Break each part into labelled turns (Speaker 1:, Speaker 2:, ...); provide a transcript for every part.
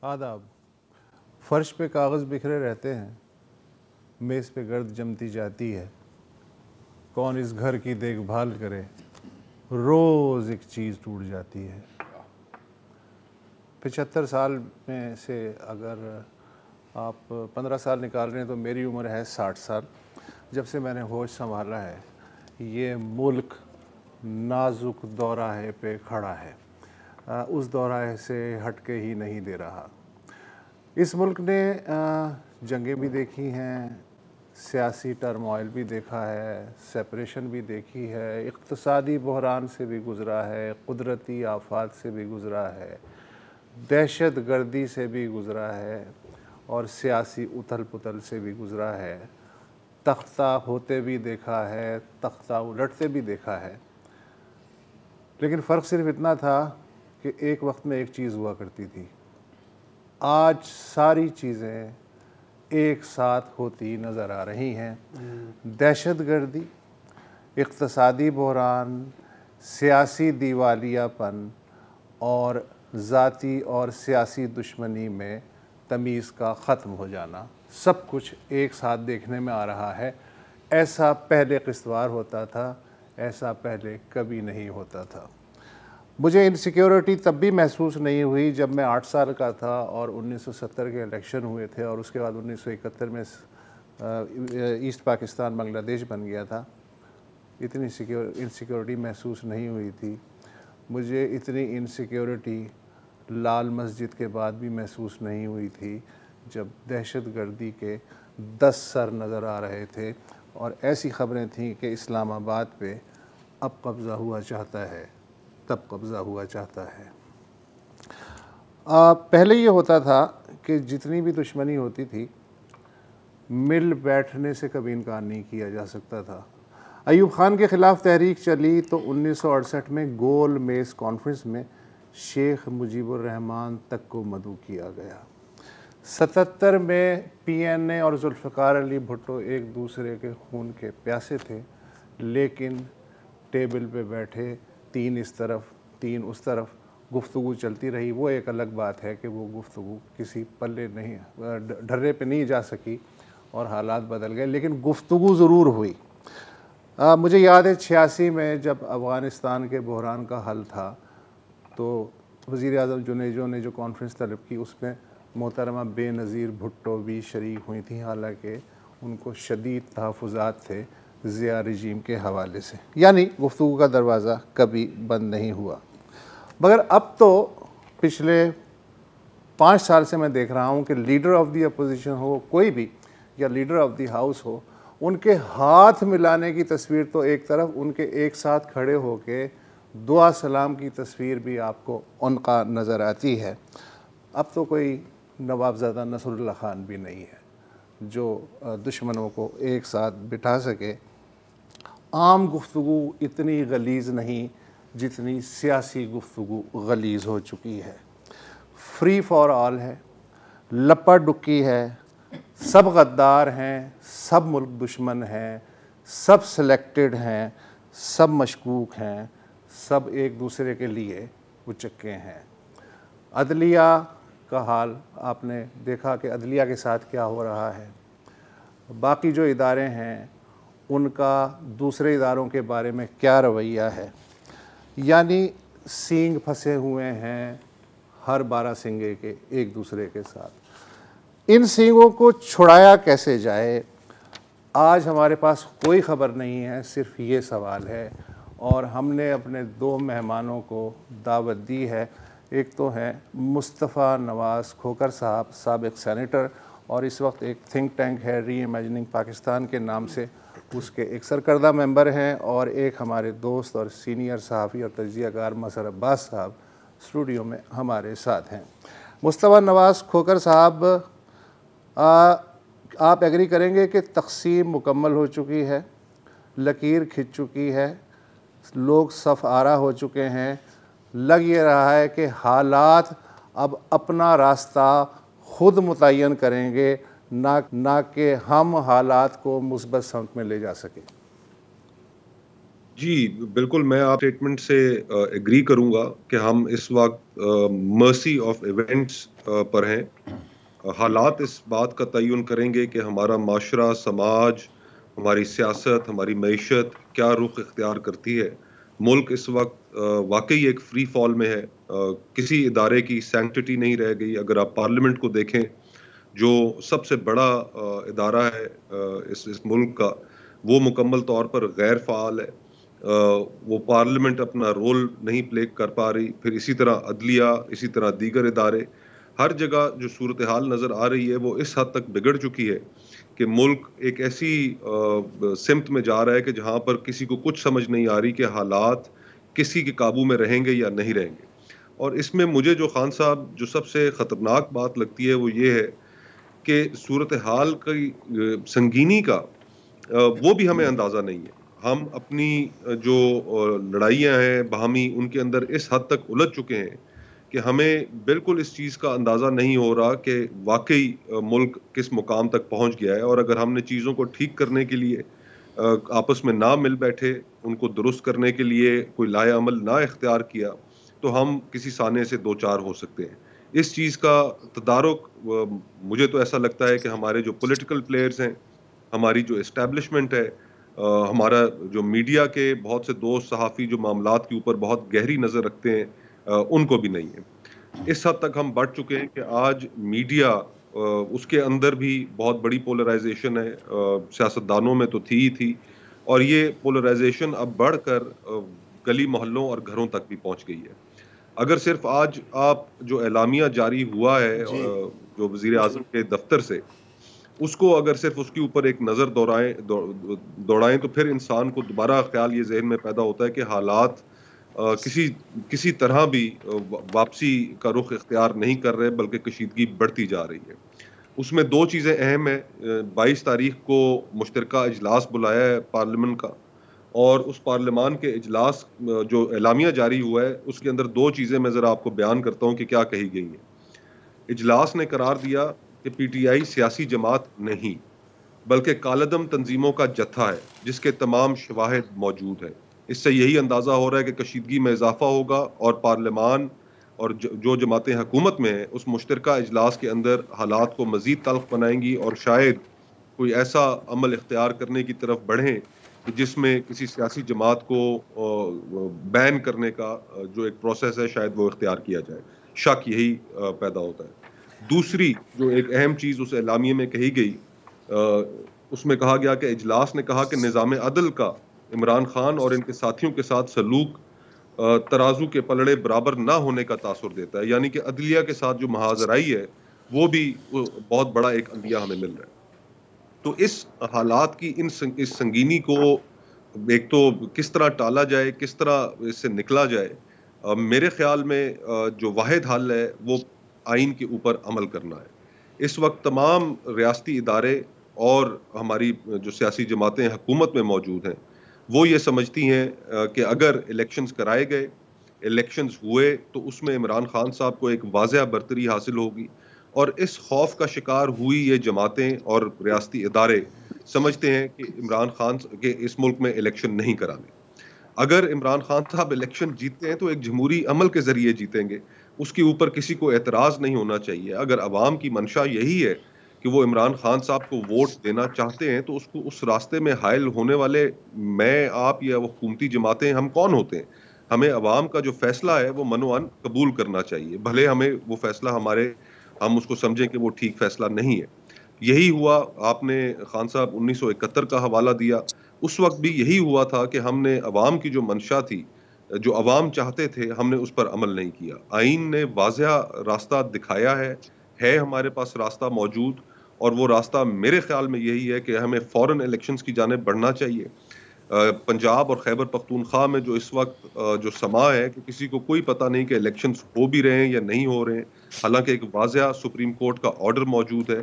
Speaker 1: آداب. فرش پہ کاغذ بکھرے رہتے ہیں, میز پہ گرد جمتی جاتی ہے. کون اس گھر کی دیکھ بھال کرے, روز ایک چیز ٹوٹ جاتی ہے. 75 سال میں سے اگر آپ 15 سال نکال رہے ہیں تو میری عمر ہے 60 سال. جب سے میں نے ہوش سنبھالا ہے یہ ملک نازک دوراہے پہ کھڑا ہے, اس دوراہے سے ہٹ کے ہی نہیں دے رہا. اس ملک نے جنگیں بھی دیکھی ہیں, سیاسی ٹرموائل بھی دیکھا ہے, سیپریشن بھی دیکھی ہے, اقتصادی بحران سے بھی گزرا ہے, قدرتی آفات سے بھی گزرا ہے, دہشت گردی سے بھی گزرا ہے, اور سیاسی اتھل پتھل سے بھی گزرا ہے. تختہ ہوتے بھی دیکھا ہے, تختہ الٹتے بھی دیکھا ہے. لیکن فرق صرف اتنا تھا کہ ایک وقت میں ایک چیز ہوا کرتی تھی. آج ساری چیزیں ایک ساتھ ہوتی نظر آ رہی ہیں. دہشت گردی, اقتصادی بحران, سیاسی دیوالیہ پن اور ذاتی اور سیاسی دشمنی میں تمیز کا ختم ہو جانا, سب کچھ ایک ساتھ دیکھنے میں آ رہا ہے. ایسا پہلے قسطوار ہوتا تھا, ایسا پہلے کبھی نہیں ہوتا تھا. مجھے انسیکیورٹی تب بھی محسوس نہیں ہوئی جب میں 8 سال کا تھا اور 1970 کے الیکشن ہوئے تھے, اور اس کے بعد 1971 میں ایسٹ پاکستان بنگلہ دیش بن گیا تھا. اتنی انسیکیورٹی محسوس نہیں ہوئی تھی. مجھے اتنی انسیکیورٹی لال مسجد کے بعد بھی محسوس نہیں ہوئی تھی جب دہشت گردی کے 10 سر نظر آ رہے تھے اور ایسی خبریں تھیں کہ اسلام آباد پہ اب قبضہ ہوا چاہتا ہے, تب قبضہ ہوا چاہتا ہے. پہلے یہ ہوتا تھا کہ جتنی بھی دشمنی ہوتی تھی مل بیٹھنے سے کبھی انکار نہیں کیا جا سکتا تھا. ایوب خان کے خلاف تحریک چلی تو 1968 میں گول میز کانفرنس میں شیخ مجیب الرحمان تک کو مدعو کیا گیا. 77 میں پی این اے اور ذوالفقار علی بھٹو ایک دوسرے کے خون کے پیاسے تھے, لیکن ٹیبل پہ بیٹھے 3 اس طرف 3 اس طرف گفتگو چلتی رہی. وہ ایک الگ بات ہے کہ وہ گفتگو کسی پلے نہیں, ڈھرے پہ نہیں جا سکی اور حالات بدل گئے, لیکن گفتگو ضرور ہوئی. مجھے یاد ہے 86 میں جب افغانستان کے بحران کا حل تھا تو وزیر اعظم جنیجو نے جو کانفرنس طلب کی اس میں محترمہ بے نظیر بھٹو بھی شریک ہوئی تھیں, حالانکہ ان کو شدید تحفظات تھے ضیاء رجیم کے حوالے سے. یعنی گفتگو کا دروازہ کبھی بند نہیں ہوا. مگر اب تو پچھلے 5 سال سے میں دیکھ رہا ہوں کہ لیڈر آف دی اپوزیشن ہو کوئی بھی, یا لیڈر آف دی ہاؤس ہو, ان کے ہاتھ ملانے کی تصویر تو ایک طرف, ان کے ایک ساتھ کھڑے ہو کے دعا سلام کی تصویر بھی آپ کو عنقا نظر آتی ہے. اب تو کوئی نوابزادہ نصر اللہ خان بھی نہیں ہے جو دشمنوں کو ایک ساتھ بٹھا سکے. عام گفتگو اتنی غلیظ نہیں جتنی سیاسی گفتگو غلیظ ہو چکی ہے. فری فار آل ہے, لپا ڈکی ہے, سب غدار ہیں, سب ملک دشمن ہیں, سب سلیکٹڈ ہیں, سب مشکوک ہیں, سب ایک دوسرے کے لیے اچکے ہیں. عدلیہ کا حال آپ نے دیکھا کہ عدلیہ کے ساتھ کیا ہو رہا ہے. باقی جو ادارے ہیں ان کا دوسرے اداروں کے بارے میں کیا رویہ ہے. یعنی سینگ پھنسے ہوئے ہیں ہر 12 سنگے کے ایک دوسرے کے ساتھ. ان سینگوں کو چھڑایا کیسے جائے, آج ہمارے پاس کوئی خبر نہیں ہے. صرف یہ سوال ہے, اور ہم نے اپنے 2 مہمانوں کو دعوت دی ہے. ایک تو ہیں مصطفیٰ نواز کھوکھر صاحب, سابق سینیٹر, اور اس وقت ایک تھنک ٹینک ہے ری امیجننگ پاکستان کے نام سے, اس کے ایک سرکردہ ممبر ہیں. اور ایک ہمارے دوست اور سینئر صحافی اور تجزیہ کار مظہر عباس صاحب اسٹوڈیو میں ہمارے ساتھ ہیں. مصطفیٰ نواز کھوکھر صاحب, آپ ایگری کریں گے کہ تقسیم مکمل ہو چکی ہے, لکیر کھنچ چکی ہے, لوگ صف آرا ہو چکے ہیں. لگ یہ رہا ہے کہ حالات اب اپنا راستہ خود متعین کریں گے, نہ کہ ہم حالات کو مثبت سمت میں لے جا سکیں.
Speaker 2: جی بالکل, میں آپ اسٹیٹمنٹ سے ایگری کروں گا کہ ہم اس وقت مرسی آف ایونٹس پر ہیں. حالات اس بات کا تعین کریں گے کہ ہمارا معاشرہ، سماج، ہماری سیاست، ہماری معیشت کیا رخ اختیار کرتی ہے. ملک اس وقت واقعی ایک فری فال میں ہے. کسی ادارے کی سینکٹٹی نہیں رہ گئی. اگر آپ پارلیمنٹ کو دیکھیں جو سب سے بڑا ادارہ ہے اس ملک کا، وہ مکمل طور پر غیر فعال ہے. وہ پارلیمنٹ اپنا رول نہیں پلے کر پا رہی. پھر اسی طرح عدلیہ، اسی طرح دیگر ادارے، ہر جگہ جو صورتحال نظر آ رہی ہے وہ اس حد تک بگڑ چکی ہے کہ ملک ایک ایسی سمت میں جا رہا ہے کہ جہاں پر کسی کو کچھ سمجھ نہیں آ رہی کہ حالات کسی کے قابو میں رہیں گے یا نہیں رہیں گے. اور اس میں مجھے جو خان صاحب جو سب سے خطرناک بات لگتی ہے وہ یہ ہے کہ صورتحال کی سنگینی کا وہ بھی ہمیں اندازہ نہیں ہے. ہم اپنی جو لڑائیاں ہیں باہمی، ان کے اندر اس حد تک الجھ چکے ہیں کہ ہمیں بالکل اس چیز کا اندازہ نہیں ہو رہا کہ واقعی ملک کس مقام تک پہنچ گیا ہے. اور اگر ہم نے چیزوں کو ٹھیک کرنے کے لیے آپس میں نہ مل بیٹھے، ان کو درست کرنے کے لیے کوئی لائے عمل نہ اختیار کیا، تو ہم کسی سانے سے دو چار ہو سکتے ہیں. اس چیز کا تدارک مجھے تو ایسا لگتا ہے کہ ہمارے جو پولیٹیکل پلیئرز ہیں، ہماری جو اسٹیبلشمنٹ ہے، ہمارا جو میڈیا کے بہت سے دوست صحافی جو معاملات کے اوپر بہت گہری نظر رکھتے ہیں، ان کو بھی نہیں ہے. اس حد تک ہم بڑھ چکے ہیں کہ آج میڈیا، اس کے اندر بھی بہت بڑی پولرائزیشن ہے. سیاستدانوں میں تو تھی ہی تھی، اور یہ پولرائزیشن اب بڑھ کر گلی محلوں اور گھروں تک بھی پہنچ گئی ہے. اگر صرف آج آپ جو اعلامیہ جاری ہوا ہے جو وزیر اعظم کے دفتر سے، اس کو اگر صرف اس کے اوپر ایک نظر دوڑائیں تو پھر انسان کو دوبارہ خیال یہ ذہن میں پیدا ہوتا ہے کہ حالات کسی طرح بھی واپسی کا رخ اختیار نہیں کر رہے، بلکہ کشیدگی بڑھتی جا رہی ہے. اس میں دو چیزیں اہم ہیں. 22 تاریخ کو مشترکہ اجلاس بلایا ہے پارلیمنٹ کا، اور اس پارلیمان کے اجلاس جو اعلامیہ جاری ہوا ہے اس کے اندر دو چیزیں میں ذرا آپ کو بیان کرتا ہوں کہ کیا کہی گئی ہیں. اجلاس نے قرار دیا کہ پی ٹی آئی سیاسی جماعت نہیں، بلکہ کالعدم تنظیموں کا جتھا ہے جس کے تمام شواہد موجود ہیں. اس سے یہی اندازہ ہو رہا ہے کہ کشیدگی میں اضافہ ہوگا، اور پارلیمان اور جو جماعتیں حکومت میں ہیں اس مشترکہ اجلاس کے اندر حالات کو مزید تلخ بنائیں گی، اور شاید کوئی ایسا عمل اختیار کرنے کی طرف بڑھیں کہ جس میں کسی سیاسی جماعت کو بین کرنے کا جو ایک پروسیس ہے شاید وہ اختیار کیا جائے. شک یہی پیدا ہوتا ہے. دوسری جو ایک اہم چیز اس اعلامیے میں کہی گئی، اس میں کہا گیا کہ اجلاس نے کہا کہ نظام عدل کا عمران خان اور ان کے ساتھیوں کے ساتھ سلوک ترازو کے پلڑے برابر نہ ہونے کا تاثر دیتا ہے. یعنی کہ عدلیہ کے ساتھ جو محاذرائی ہے وہ بھی بہت بڑا ایک اندیہ ہمیں مل رہا ہے. تو اس حالات کی اس سنگینی کو ایک تو کس طرح ٹالا جائے، کس طرح اس سے نکلا جائے، میرے خیال میں جو واحد حل ہے وہ آئین کے اوپر عمل کرنا ہے. اس وقت تمام ریاستی ادارے اور ہماری جو سیاسی جماعتیں حکومت میں موجود ہیں وہ یہ سمجھتی ہیں کہ اگر الیکشنز کرائے گئے، الیکشنز ہوئے، تو اس میں عمران خان صاحب کو ایک واضح برتری حاصل ہوگی. اور اس خوف کا شکار ہوئی یہ جماعتیں اور ریاستی ادارے سمجھتے ہیں کہ عمران خان کے اس ملک میں الیکشن نہیں کرانے. اگر عمران خان صاحب الیکشن جیتتے ہیں تو ایک جمہوری عمل کے ذریعے جیتیں گے، اس کے اوپر کسی کو اعتراض نہیں ہونا چاہیے. اگر عوام کی منشا یہی ہے کہ وہ عمران خان صاحب کو ووٹ دینا چاہتے ہیں تو اس کو اس راستے میں حائل ہونے والے میں، آپ یا وہ حکومتی جماعتیں، ہم کون ہوتے ہیں؟ ہمیں عوام کا جو فیصلہ ہے وہ منوان قبول کرنا چاہیے، بھلے ہمیں وہ فیصلہ ہم اس کو سمجھیں کہ وہ ٹھیک فیصلہ نہیں ہے. یہی ہوا. آپ نے خان صاحب 1971 کا حوالہ دیا، اس وقت بھی یہی ہوا تھا کہ ہم نے عوام کی جو منشا تھی، جو عوام چاہتے تھے، ہم نے اس پر عمل نہیں کیا. آئین نے واضح راستہ دکھایا ہے ہمارے پاس راستہ موجود، اور وہ راستہ میرے خیال میں یہی ہے کہ ہمیں فوراً الیکشنز کی جانب بڑھنا چاہیے. پنجاب اور خیبر پختونخوا میں جو اس وقت جو سما ہے کہ کسی کو کوئی پتہ نہیں کہ الیکشنز ہو بھی رہے ہیں یا نہیں ہو رہے ہیں، حالانکہ ایک واضح سپریم کورٹ کا آرڈر موجود ہے.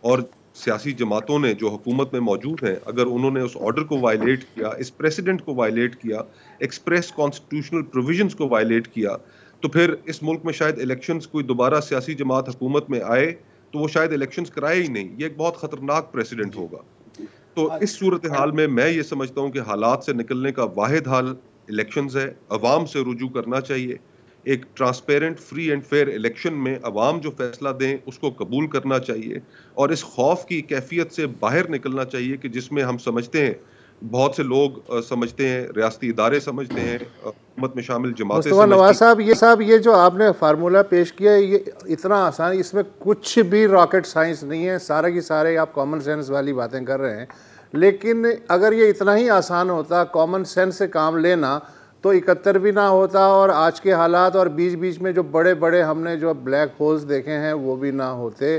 Speaker 2: اور سیاسی جماعتوں نے جو حکومت میں موجود ہیں، اگر انہوں نے اس آرڈر کو وائلیٹ کیا، اس پریسیڈنٹ کو وائلیٹ کیا، ایکسپریس کانسٹیٹیوشنل پروویژنز کو وائلیٹ کیا، تو پھر اس ملک میں شاید الیکشنز کوئی دوبارہ سیاسی جماعت حکومت میں آئے تو وہ شاید الیکشنز کرائے ہی نہیں. یہ ایک بہت خطرناک پریسیڈنٹ ہوگا. تو اس صورتحال میں یہ سمجھتا ہوں کہ حالات سے نکلنے کا واحد حل الیکشنز ہے. عوام سے رجوع کرنا چاہیے ایک transparent free and fair election میں عوام جو فیصلہ دیں اس کو قبول کرنا چاہیے اور اس خوف کی کیفیت سے باہر نکلنا چاہیے کہ جس میں ہم سمجھتے ہیں, بہت سے لوگ سمجھتے ہیں, ریاستی ادارے سمجھتے ہیں, حکومت میں شامل جماعتیں
Speaker 1: مصطفیٰ نواز صاحب یہ جو آپ نے فارمولہ پیش کیا ہے یہ اتنا آسان, اس میں کچھ بھی راکٹ سائنس نہیں ہے, سارے کی سارے آپ کامن سینس والی باتیں کر رہے ہیں. لیکن اگر یہ اتنا ہی آسان ہوتا کامن سینس سے کام لینا تو 71 بھی نہ ہوتا, اور آج کے حالات اور بیچ بیچ میں جو بڑے بڑے ہم نے جو بلیک ہولز دیکھے ہیں وہ بھی نہ ہوتے.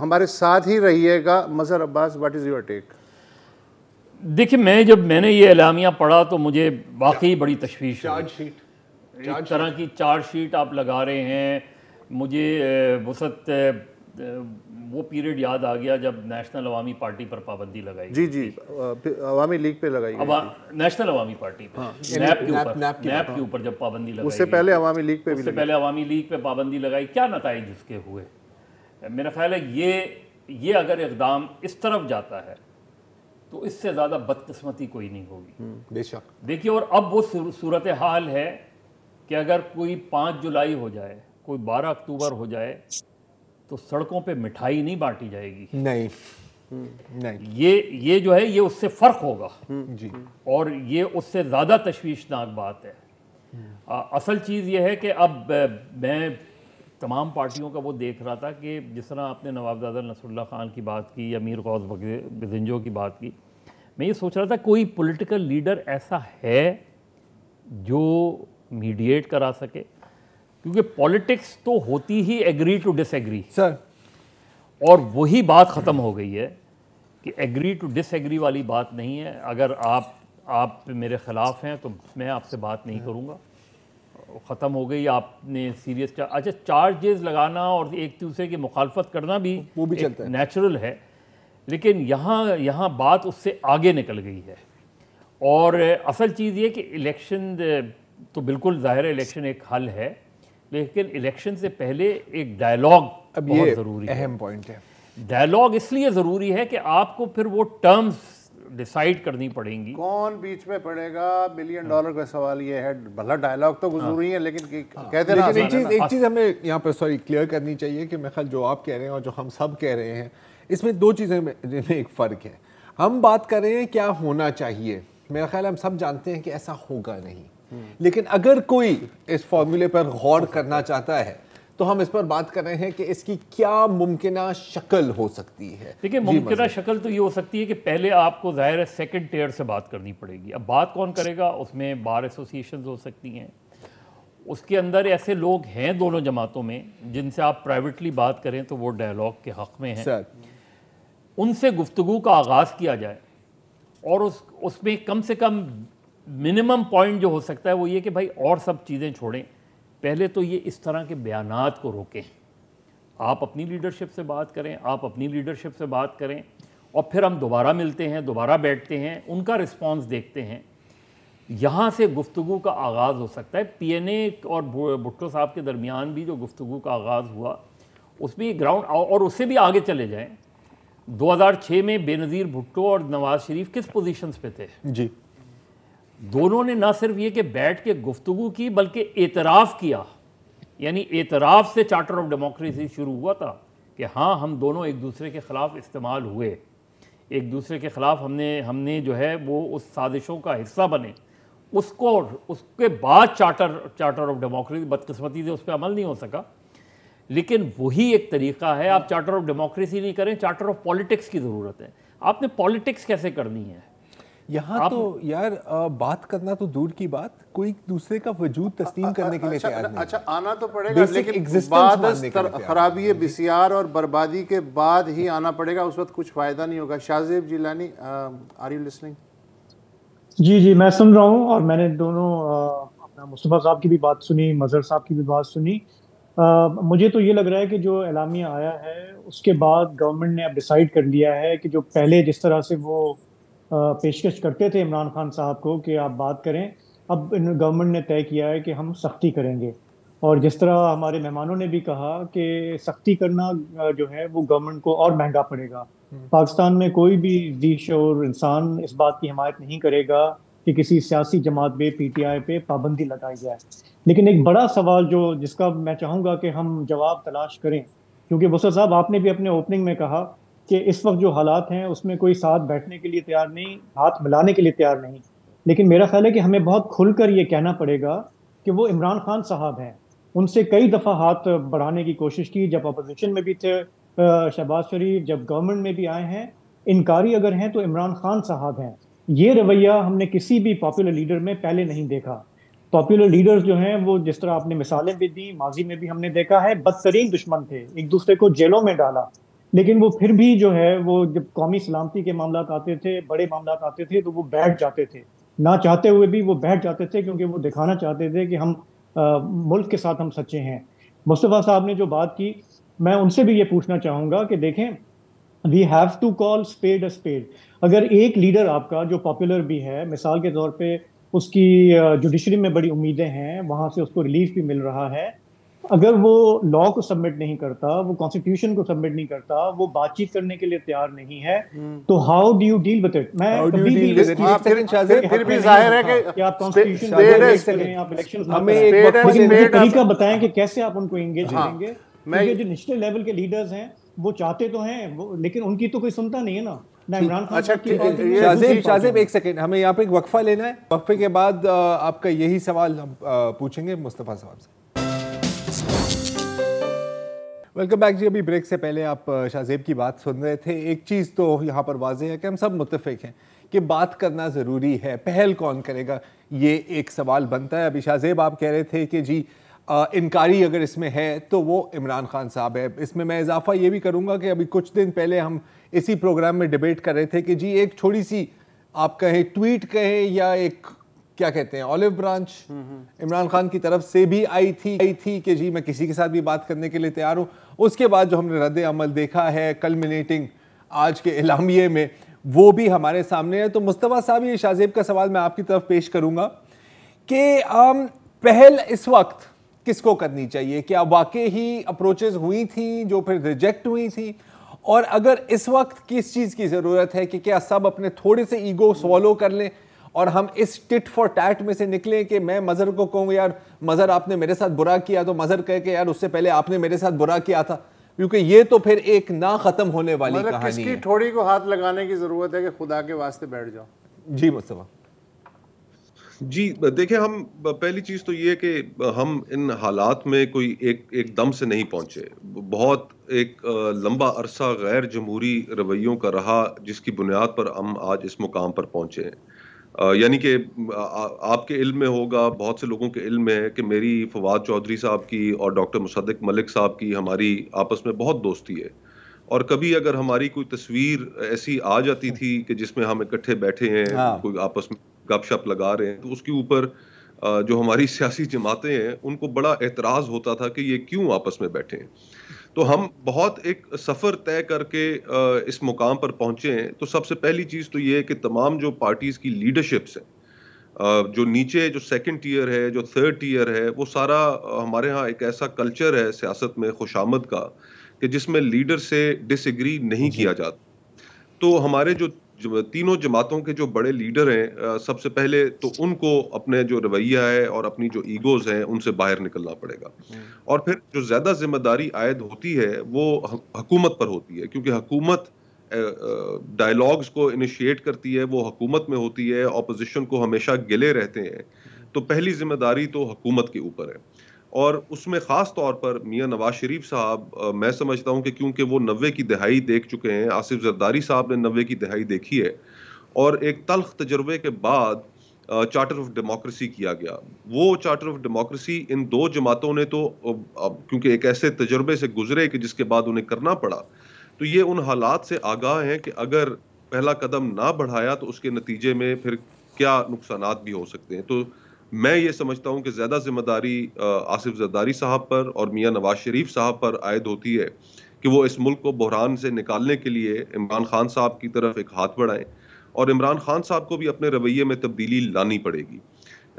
Speaker 1: ہمارے ساتھ ہی رہیے گا. مظہر عباس, واٹ از یور ٹیک؟
Speaker 3: دیکھیں جب میں نے یہ اعلامیہ پڑھا تو مجھے واقعی بڑی تشویش ہوئی. ایک طرح کی چارج شیٹ آپ لگا رہے ہیں. مجھے وسعت وہ پیریڈ یاد آ گیا جب نیشنل عوامی پارٹی پر پابندی لگائی.
Speaker 1: جی عوامی لیگ پہ لگائی گئی,
Speaker 3: نیشنل عوامی پارٹی پہ, نیب کے اوپر جب پابندی لگائی,
Speaker 1: اس سے پہلے عوامی لیگ پہ بھی,
Speaker 3: اس سے پہلے عوامی لیگ پہ پابندی لگائی. کیا نتائج اس کے ہوئے؟ میرا خیال ہے یہ اگر اقدام اس طرف جاتا ہے تو اس سے زیادہ بدقسمتی کوئی نہیں ہوگی.
Speaker 4: بے شک.
Speaker 3: دیکھیے, اور اب وہ صورتحال ہے کہ اگر کوئی 5 جولائی ہو جائے, کوئی 12 اکتوبر ہو جائے تو سڑکوں پہ مٹھائی نہیں بانٹی جائے گی.
Speaker 4: نہیں,
Speaker 3: یہ جو ہے یہ اس سے فرق ہوگا
Speaker 4: جی,
Speaker 3: اور یہ اس سے زیادہ تشویشناک بات ہے. اصل چیز یہ ہے کہ اب میں تمام پارٹیوں کا وہ دیکھ رہا تھا کہ جس طرح آپ نے نوابزادہ نصر اللہ خان کی بات کی یا میر غوث بزنجو کی بات کی, میں یہ سوچ رہا تھا کوئی پولیٹیکل لیڈر ایسا ہے جو میڈیٹ کرا سکے, کیونکہ پولیٹکس تو ہوتی ہی ایگری ٹو ڈس ایگری
Speaker 4: سر,
Speaker 3: اور وہی بات ختم ہو گئی ہے کہ ایگری ٹو ڈس ایگری والی بات نہیں ہے. اگر آپ میرے خلاف ہیں تو میں آپ سے بات نہیں کروں گا, ختم ہو گئی. آپ نے سیریس اچھا چارجز لگانا اور ایک دوسرے کی مخالفت کرنا بھی
Speaker 4: وہ بھی چلتا ہے,
Speaker 3: نیچرل ہے, لیکن یہاں بات اس سے آگے نکل گئی ہے. اور اصل چیز یہ کہ الیکشن تو بالکل ظاہر ہے الیکشن ایک حل ہے, لیکن الیکشن سے پہلے ایک ڈائلاگ بہت ضروری ہے.
Speaker 4: اہم پوائنٹ ہے.
Speaker 3: ڈائلاگ اس لیے ضروری ہے کہ آپ کو پھر وہ ٹرمز ڈیسائیڈ کرنی پڑیں گی.
Speaker 1: کون بیچ میں پڑے گا, $1 بلین کا سوال یہ ہے. بھلا ڈائلاگ تو ضروری ہے, لیکن کہتے ہیں
Speaker 4: ایک چیز ہمیں یہاں پہ کلیئر کرنی چاہیے کہ میں خیال جو آپ کہہ رہے ہیں اور جو ہم سب کہہ رہے ہیں اس میں 2 چیزیں میں ایک فرق ہے. ہم بات کر رہے ہیں کیا ہونا چاہیے, میرا خیال ہم سب جانتے ہیں کہ ایسا ہوگا نہیں, لیکن اگر کوئی اس فارمولے پر غور کرنا چاہتا ہے تو ہم اس پر بات کر رہے ہیں کہ اس کی کیا ممکنہ شکل ہو سکتی ہے.
Speaker 3: دیکھیں ممکنہ شکل تو یہ ہو سکتی ہے کہ پہلے آپ کو ظاہر ہے سیکنڈ ٹیئر سے بات کرنی پڑے گی. اب بات کون کرے گا, اس میں بار ایسوسیشنز ہو سکتی ہیں, اس کے اندر ایسے لوگ ہیں دونوں جماعتوں میں جن سے آپ پرائیویٹلی بات کریں تو وہ ڈائلاگ کے حق میں ہیں. ان سے گفتگو کا آغاز کیا جائے اور اس میں کم سے کم منیمم پوائنٹ جو ہو سکتا ہے وہ یہ کہ بھائی اور سب چیزیں چھوڑیں, پہلے تو یہ اس طرح کے بیانات کو روکیں. آپ اپنی لیڈرشپ سے بات کریں, آپ اپنی لیڈرشپ سے بات کریں, اور پھر ہم دوبارہ ملتے ہیں, دوبارہ بیٹھتے ہیں, ان کا رسپانس دیکھتے ہیں. یہاں سے گفتگو کا آغاز ہو سکتا ہے. پی این اے اور بھٹو صاحب کے درمیان بھی جو گفتگو کا آغاز ہوا اس میں گراؤنڈ, اور اس سے بھی آگے چلے جائیں. 2006 میں بے نظیر بھٹو اور نواز شریف کس پوزیشنز پہ تھے؟
Speaker 4: جی,
Speaker 3: دونوں نے نہ صرف یہ کہ بیٹھ کے گفتگو کی بلکہ اعتراف کیا. یعنی اعتراف سے چارٹر آف ڈیموکریسی شروع ہوا تھا کہ ہاں ہم دونوں ایک دوسرے کے خلاف استعمال ہوئے, ایک دوسرے کے خلاف ہم نے جو ہے وہ اس سازشوں کا حصہ بنے. اس کے بعد چارٹر آف ڈیموکریسی بدقسمتی سے اس پہ عمل نہیں ہو سکا, لیکن وہی ایک طریقہ ہے. آپ چارٹر آف ڈیموکریسی نہیں کریں, چارٹر آف پولیٹکس کی ضرورت ہے. آپ نے پولیٹکس کیسے کرنی ہے
Speaker 4: یہاں تو یار بات کرنا تو دور کی بات, کوئی دوسرے کا وجود تسلیم کرنے کے لیے تیار نہیں.
Speaker 1: اچھا آنا تو پڑے گا, لیکن بعد خرابی بسیار اور بربادی کے بعد ہی آنا پڑے گا, اس وقت کچھ فائدہ نہیں ہوگا. Shahzeb Jilani, are you listening?
Speaker 5: جی میں سن رہا ہوں, اور میں نے دونوں اپنا مصطفیٰ صاحب کی بھی بات سنی, مظہر صاحب کی بھی بات سنی. مجھے تو یہ لگ رہا ہے کہ جو اعلامیہ آیا ہے اس کے بعد گورنمنٹ نے اب ڈیسائیڈ کر لیا ہے کہ جو پہلے جس طرح سے وہ پیشکش کرتے تھے عمران خان صاحب کو کہ آپ بات کریں, اب گورنمنٹ نے طے کیا ہے کہ ہم سختی کریں گے. اور جس طرح ہمارے مہمانوں نے بھی کہا کہ سختی کرنا جو ہے وہ گورنمنٹ کو اور مہنگا پڑے گا. پاکستان میں کوئی بھی ذی شعور انسان اس بات کی حمایت نہیں کرے گا کہ کسی سیاسی جماعت پہ پی ٹی آئی پہ پابندی لگائی جائے. لیکن ایک بڑا سوال جس کا میں چاہوں گا کہ ہم جواب تلاش کریں، کیونکہ بسر صاحب آپ نے بھی اپنے اوپننگ میں کہا کہ اس وقت جو حالات ہیں اس میں کوئی ساتھ بیٹھنے کے لیے تیار نہیں، ہاتھ ملانے کے لیے تیار نہیں. لیکن میرا خیال ہے کہ ہمیں بہت کھل کر یہ کہنا پڑے گا کہ وہ عمران خان صاحب ہیں. ان سے کئی دفعہ ہاتھ بڑھانے کی کوشش کی، جب اپوزیشن میں بھی تھے شہباز شریف، جب گورنمنٹ میں بھی آئے ہیں. انکاری اگر ہیں تو عمران خان صاحب ہیں. یہ رویہ ہم نے کسی بھی پاپولر لیڈر میں پہلے نہیں دیکھا. پاپولر لیڈرز جو ہیں وہ جس طرح آپ نے مثالیں بھی دی، ماضی میں بھی ہم نے دیکھا ہے، بدترین دشمن تھے، ایک دوسرے کو جیلوں میں ڈالا، لیکن وہ پھر بھی جو ہے وہ جب قومی سلامتی کے معاملات آتے تھے، بڑے معاملات آتے تھے تو وہ بیٹھ جاتے تھے، نہ چاہتے ہوئے بھی وہ بیٹھ جاتے تھے، کیونکہ وہ دکھانا چاہتے تھے کہ ہم ملک کے ساتھ ہم سچے ہیں. مصطفیٰ صاحب نے جو بات کی، میں ان سے بھی یہ پوچھنا چاہوں گا کہ دیکھیں we have to call spade a spade. اگر ایک لیڈر آپ کا جو پاپولر بھی ہے، مثال کے طور پہ اس کی جوڈیشری میں بڑی امیدیں ہیں، وہاں سے اس کو ریلیف بھی مل رہا ہے، اگر وہ لا کو سبمٹ نہیں کرتا، وہ کانسٹیٹیوشن کو سبمٹ نہیں کرتا، وہ بات چیت کرنے کے لیے تیار نہیں ہے، تو how do you deal with it? میں کبھی بھی
Speaker 1: پھر بھی ظاہر ہے
Speaker 5: کہ آپ کانسٹیٹیوشن کریں، آپ الیکشن ہمیں مجھے طریقہ بتائیں کہ کیسے آپ ان کو انگیج کریں گے. کیونکہ جو نیشنل لیول کے لیڈرز ہیں وہ چاہتے تو ہیں لیکن ان کی تو کوئی سنتا نہیں ہے نا.
Speaker 4: شاذیب ایک سیکنڈ، ہمیں یہاں پہ ایک وقفہ لینا ہے، وقفے کے بعد آپ کا یہی سوال ہم پوچھیں گے مصطفیٰ صاحب سے. ویلکم بیک جی. ابھی بریک سے پہلے آپ شاذیب کی بات سن رہے تھے. ایک چیز تو یہاں پر واضح ہے کہ ہم سب متفق ہیں کہ بات کرنا ضروری ہے، پہل کون کرے گا یہ ایک سوال بنتا ہے. ابھی شاذیب آپ کہہ رہے تھے کہ جی انکاری اگر اس میں ہے تو وہ عمران خان صاحب ہے. اس میں میں اضافہ یہ بھی کروں گا کہ ابھی کچھ دن پہلے ہم اسی پروگرام میں ڈیبیٹ کر رہے تھے کہ جی ایک چھوٹی سی آپ کہیں ٹویٹ کہیں یا ایک کیا کہتے ہیں آلیو برانچ عمران خان کی طرف سے بھی آئی تھی کہ جی میں کسی کے ساتھ بھی بات کرنے کے لیے تیار ہوں. اس کے بعد جو ہم نے رد عمل دیکھا ہے کلمینیٹنگ آج کے اعلامیے میں، وہ بھی ہمارے سامنے ہے. تو مصطفیٰ صاحب یہ شاذیب کا سوال میں آپ کی طرف پیش کروں گا کہ پہل اس وقت کس کو کرنی چاہیے؟ کیا واقعی ہی اپروچز ہوئی تھیں جو پھر ریجیکٹ ہوئی تھیں؟ اور اگر اس وقت کس چیز کی ضرورت ہے کہ کیا سب اپنے تھوڑے سے ایگو سوالو کر لیں اور ہم اس ٹٹ فار ٹیٹ میں سے نکلیں کہ میں مظہر کو کہوں یار مظہر آپ نے میرے ساتھ برا کیا تو مظہر کہے کہ یار اس سے پہلے آپ نے میرے ساتھ برا کیا تھا، کیونکہ یہ تو پھر ایک نہ ختم ہونے والی کہانی ہے.
Speaker 1: کس کی تھوڑی کو ہاتھ لگانے کی ضرورت ہے کہ خدا کے واسطے بیٹھ جاؤ.
Speaker 4: جی مصطفیٰ
Speaker 2: جی دیکھیں، ہم پہلی چیز تو یہ کہ ہم ان حالات میں کوئی ایک دم سے نہیں پہنچے. بہت ایک لمبا عرصہ غیر جمہوری رویوں کا رہا جس کی بنیاد پر ہم آج اس مقام پر پہنچے ہیں. یعنی کہ آپ کے علم میں ہوگا، بہت سے لوگوں کے علم میں ہے کہ میری فواد چودھری صاحب کی اور ڈاکٹر مصدق ملک صاحب کی ہماری آپس میں بہت دوستی ہے. اور کبھی اگر ہماری کوئی تصویر ایسی آ جاتی تھی کہ جس میں ہم اکٹھے بیٹھے ہیں، کوئی آپس میں گپ شپ لگا رہے ہیں، تو اس کے اوپر جو ہماری سیاسی جماعتیں ہیں ان کو بڑا اعتراض ہوتا تھا کہ یہ کیوں آپس میں بیٹھے ہیں. تو ہم بہت ایک سفر طے کر کے اس مقام پر پہنچے ہیں. تو سب سے پہلی چیز تو یہ ہے کہ تمام جو پارٹیز کی لیڈرشپس ہیں، جو نیچے جو سیکنڈ ٹیئر ہے، جو تھرڈ ٹیئر ہے، وہ سارا ہمارے ہاں ایک ایسا کلچر ہے سیاست میں خوش آمد کا کہ جس میں لیڈر سے ڈس ایگری نہیں کیا جاتا. تو ہمارے جو تینوں جماعتوں کے جو بڑے لیڈر ہیں، سب سے پہلے تو ان کو اپنے جو رویہ ہے اور اپنی جو ایگوز ہیں ان سے باہر نکلنا پڑے گا. اور پھر جو زیادہ ذمہ داری عائد ہوتی ہے وہ حکومت پر ہوتی ہے، کیونکہ حکومت ڈائیلاگز کو انیشیٹ کرتی ہے، وہ حکومت میں ہوتی ہے، اپوزیشن کو ہمیشہ گلے رہتے ہیں. تو پہلی ذمہ داری تو حکومت کے اوپر ہے. اور اس میں خاص طور پر میاں نواز شریف صاحب، میں سمجھتا ہوں کہ کیونکہ وہ 90 کی دہائی دیکھ چکے ہیں، آصف زرداری صاحب نے 90 کی دہائی دیکھی ہے، اور ایک تلخ تجربے کے بعد چارٹر آف ڈیموکریسی کیا گیا. وہ چارٹر آف ڈیموکریسی ان دو جماعتوں نے تو کیونکہ ایک ایسے تجربے سے گزرے کہ جس کے بعد انہیں کرنا پڑا، تو یہ ان حالات سے آگاہ ہیں کہ اگر پہلا قدم نہ بڑھایا تو اس کے نتیجے میں پھر کیا نقصانات بھی ہو سکتے ہیں. تو میں یہ سمجھتا ہوں کہ زیادہ ذمہ داری آصف زرداری صاحب پر اور میاں نواز شریف صاحب پر عائد ہوتی ہے کہ وہ اس ملک کو بحران سے نکالنے کے لیے عمران خان صاحب کی طرف ایک ہاتھ بڑھائیں. اور عمران خان صاحب کو بھی اپنے رویے میں تبدیلی لانی پڑے گی.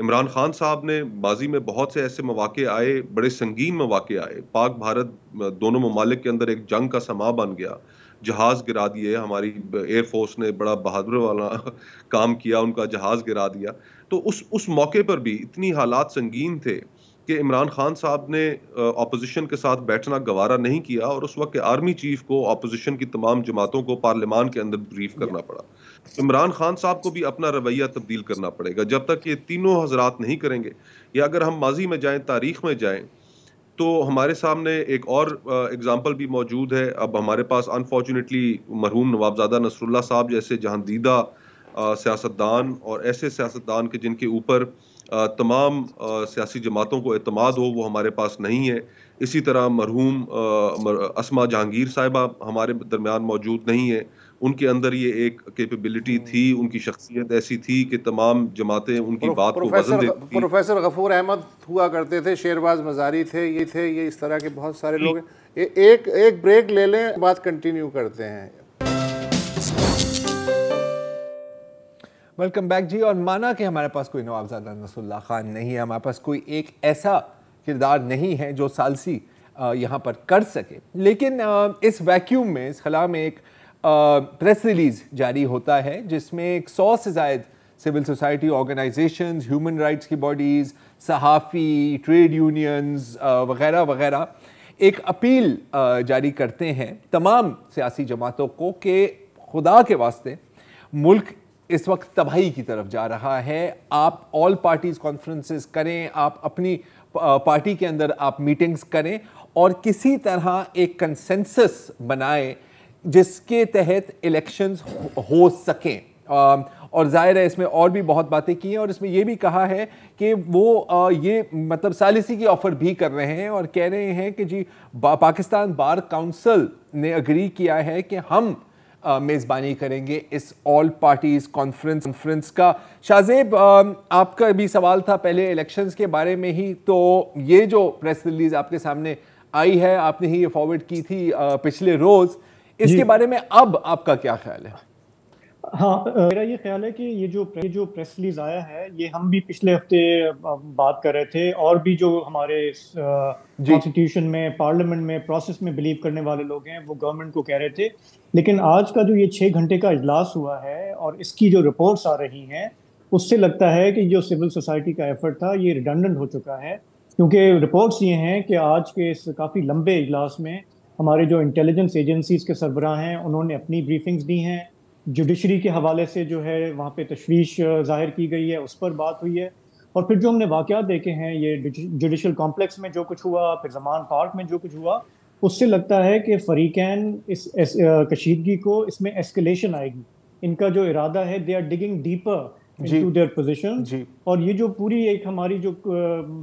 Speaker 2: عمران خان صاحب نے ماضی میں بہت سے ایسے مواقع آئے، بڑے سنگین مواقع آئے، پاک بھارت دونوں ممالک کے اندر ایک جنگ کا سما بن گیا، جہاز گرا دیے, ہماری ایئر فورس نے بڑا بہادر والا کام کیا, ان کا جہاز گرا دیا. تو اس موقع پر بھی اتنی حالات سنگین تھے کہ عمران خان صاحب نے اپوزیشن کے ساتھ بیٹھنا گوارا نہیں کیا, اور اس وقت آرمی چیف کو اپوزیشن کی تمام جماعتوں کو پارلیمان کے اندر بریف کرنا پڑا. عمران خان صاحب کو بھی اپنا رویہ تبدیل کرنا پڑے گا. جب تک یہ تینوں حضرات نہیں کریں گے, یا اگر ہم ماضی میں جائیں, تاریخ میں جائیں, تو ہمارے سامنے ایک اور اگزامپل بھی موجود ہے. اب ہمارے پاس انفارچونیٹلی مرحوم نوابزادہ نصر اللہ صاحب جیسے جہاندیدہ سیاستدان, اور ایسے سیاستدان کے جن کے اوپر تمام سیاسی جماعتوں کو اعتماد ہو, وہ ہمارے پاس نہیں ہے. اسی طرح مرحوم اسما جہانگیر صاحبہ ہمارے درمیان موجود نہیں ہے. ان کے اندر یہ ایک کیپیبلٹی تھی, ان کی شخصیت ایسی تھی کہ تمام جماعتیں ان کی بات کو وزن دیتی تھی.
Speaker 1: پروفیسر غفور احمد ہوا کرتے تھے, شیرباز مزاری تھے, یہ اس طرح کے بہت سارے لوگ ہیں. ایک بریک لے لیں, بات کنٹینیو کرتے ہیں.
Speaker 4: ویلکم بیک جی. اور مانا کہ ہمارے پاس کوئی نوابزادہ نصر اللہ خان نہیں ہے, ہمارے پاس کوئی ایک ایسا کردار نہیں ہے جو ثالثی یہاں پر کر سکے, لیکن اس ویکیوم میں, اس خلا میں ایک پریس ریلیز جاری ہوتا ہے جس میں 100 سے زائد civil society organizations, human rights کی باڈیز, صحافی, ٹریڈ یونینز وغیرہ وغیرہ ایک اپیل جاری کرتے ہیں تمام سیاسی جماعتوں کو کہ خدا کے واسطے ملک اس وقت تباہی کی طرف جا رہا ہے. آپ آل پارٹیز کانفرنسز کریں, آپ اپنی پارٹی کے اندر آپ میٹنگز کریں, اور کسی طرح ایک کنسنسس بنائیں جس کے تحت الیکشنز ہو سکیں. اور ظاہر ہے اس میں اور بھی بہت باتیں کی ہیں, اور اس میں یہ بھی کہا ہے کہ وہ یہ مطلب ثالثی کی آفر بھی کر رہے ہیں, اور کہہ رہے ہیں کہ جی پاکستان بار کاؤنسل نے اگری کیا ہے کہ ہم میزبانی کریں گے اس آل پارٹیز کانفرنس کا. شاہزیب, آپ کا بھی سوال تھا پہلے الیکشنز کے بارے میں ہی, تو یہ جو پریس ریلیز آپ کے سامنے آئی ہے, آپ نے ہی یہ فارورڈ کی تھی پچھلے روز, اس کے بارے میں اب آپ کا کیا خیال ہے؟
Speaker 5: ہاں, میرا یہ خیال ہے کہ یہ جو پریس ریلیز آیا ہے, یہ ہم بھی پچھلے ہفتے بات کر رہے تھے, اور بھی جو ہمارے کانسٹیٹیوشن میں, پارلیمنٹ میں, پروسیس میں بلیو کرنے والے لوگ ہیں, وہ گورنمنٹ کو کہہ رہے تھے. لیکن آج کا جو یہ 6 گھنٹے کا اجلاس ہوا ہے اور اس کی جو رپورٹس آ رہی ہیں, اس سے لگتا ہے کہ جو سول سوسائٹی کا ایفرٹ تھا یہ ریڈنڈنٹ ہو چکا ہے. کیونکہ رپورٹس یہ ہیں کہ آج کے اس کافی لمبے اجلاس میں ہمارے جو انٹیلیجنس ایجنسیز کے سربراہ ہیں, انہوں نے اپنی بریفنگز دی ہیں. جوڈیشری کے حوالے سے جو ہے وہاں پہ تشویش ظاہر کی گئی ہے, اس پر بات ہوئی ہے. اور پھر جو ہم نے واقعات دیکھے ہیں, یہ جوڈیشل کمپلیکس میں جو کچھ ہوا, پھر زمان پارک میں جو کچھ ہوا, اس سے لگتا ہے کہ فریقین اس کشیدگی کو, اس میں ایسکلیشن آئے گی. ان کا جو ارادہ ہے, they are digging deeper into their position. اور یہ جو پوری ایک ہماری جو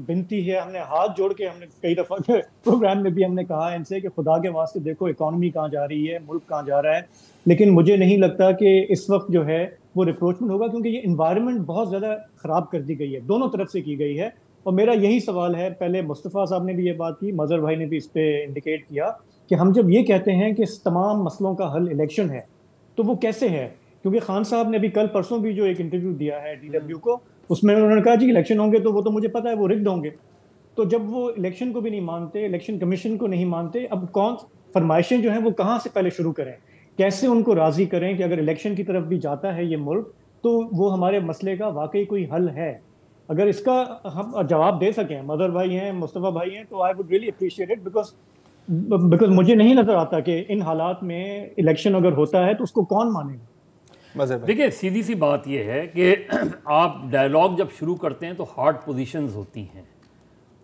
Speaker 5: بنتی ہے, ہم نے ہاتھ جوڑ کے, ہم نے کئی دفعہ پروگرام میں بھی ہم نے کہا ان سے کہ خدا کے واسطے دیکھو اکانومی کہاں جا رہی ہے, ملک کہاں جا رہا ہے. لیکن مجھے نہیں لگتا کہ اس وقت جو ہے وہ ریپروچمنٹ ہوگا, کیونکہ یہ انوائرمنٹ بہت زیادہ خراب کر دی گئی ہے, دونوں طرف سے کی گئی ہے. اور میرا یہی سوال ہے, پہلے مصطفیٰ صاحب نے بھی یہ بات کی, مظہر بھائی نے بھی اس پہ انڈیکیٹ کیا کہ ہم جب یہ کہتے ہیں کہ اس تمام مسئلوں کا حل الیکشن ہے, تو وہ کیسے ہے؟ کیونکہ خان صاحب نے بھی کل پرسوں بھی جو ایک انٹرویو دیا ہے DW کو, اس میں انہوں نے کہا جی الیکشن ہوں گے تو وہ تو مجھے پتا ہے وہ رگڈ ہوں گے. تو جب وہ الیکشن کو بھی نہیں مانتے, الیکشن کمیشن کو نہیں مانتے, اب کون فرمائشیں جو ہیں وہ کہاں سے پہلے شروع کریں, کیسے ان کو راضی کریں کہ اگر الیکشن کی طرف بھی جاتا ہے یہ ملک تو وہ ہمارے مسئلے کا واقعی کوئی حل ہے. اگر اس کا ہم جواب دے سکیں, مظہر بھائی ہیں, مصطفیٰ بھائی ہیں, تو I would really appreciate it, because مجھے نہیں نظر آتا کہ ان حالات میں الیکشن اگر ہوتا ہے تو اس کو کون مانے گا.
Speaker 3: دیکھیں, سیدھی سی بات یہ ہے کہ آپ ڈائلاگ جب شروع کرتے ہیں تو ہارڈ پوزیشنز ہوتی ہیں,